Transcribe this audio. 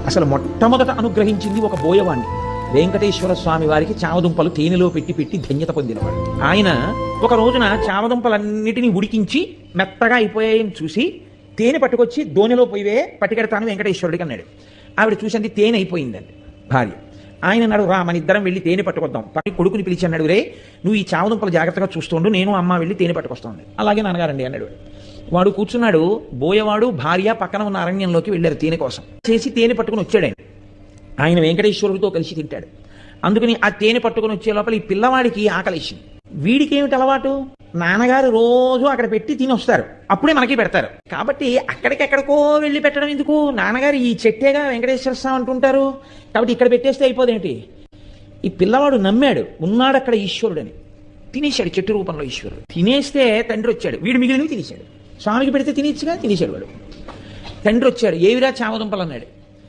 అసలు మొట్టమొదట అనుగ్రహించింది ఒక బోయవాణ్ణి. వెంకటేశ్వర స్వామి వారికి చామదుంపలు తేనెలో పెట్టి ధన్యత పొందినవాడు ఆయన. ఒక రోజున చామదుంపలన్నిటినీ ఉడికించి మెత్తగా అయిపోయాయని చూసి తేనె పట్టుకొచ్చి దోణిలో పోయివే పట్టుకెడతాను వెంకటేశ్వరుడికి అన్నాడు. ఆవిడ చూసింది తేనె అయిపోయిందండి భార్య. ఆయన అన్నాడు, రా మన ఇద్దరం వెళ్ళి తేనె పట్టుకొద్దాం. కొడుకుని పిలిచి అన్నాడు, రే నువ్వు ఈ చామదుంపలు జాగ్రత్తగా చూస్తుండు, నేను అమ్మ వెళ్ళి తేనె పట్టుకొస్తాను. అలాగే నాన్నగారండి అన్నాడు. వాడు కూర్చున్నాడు. బోయవాడు భార్య పక్కన ఉన్న అరణ్యంలోకి వెళ్ళారు తేనె కోసం. చేసి తేనె పట్టుకుని వచ్చాడు ఆయన వెంకటేశ్వరుడితో కలిసి తింటాడు. అందుకని ఆ తేనె పట్టుకుని వచ్చే లోపల ఈ పిల్లవాడికి ఆకలిసింది. వీడికి ఏమిటి అలవాటు, నాన్నగారు రోజు అక్కడ పెట్టి తిని వస్తారు, అప్పుడే మనకి పెడతారు. కాబట్టి అక్కడికెక్కడికో వెళ్ళి పెట్టడం ఎందుకు, నాన్నగారు ఈ చెట్టేగా వెంకటేశ్వర స్వామి అంటుంటారు, కాబట్టి ఇక్కడ పెట్టేస్తే అయిపోదేంటి. ఈ పిల్లవాడు నమ్మాడు, ఉన్నాడు అక్కడ ఈశ్వరుడని. తినేశాడు చెట్టు రూపంలో ఈశ్వరుడు. తినేస్తే తండ్రి వచ్చాడు, వీడు మిగిలినవి తినేశాడు. స్వామికి పెడితే తినేచ్చుగా, తినేశాడు వాడు. తండ్రి వచ్చాడు, ఏవిరా చామదుంపలు అన్నాడు.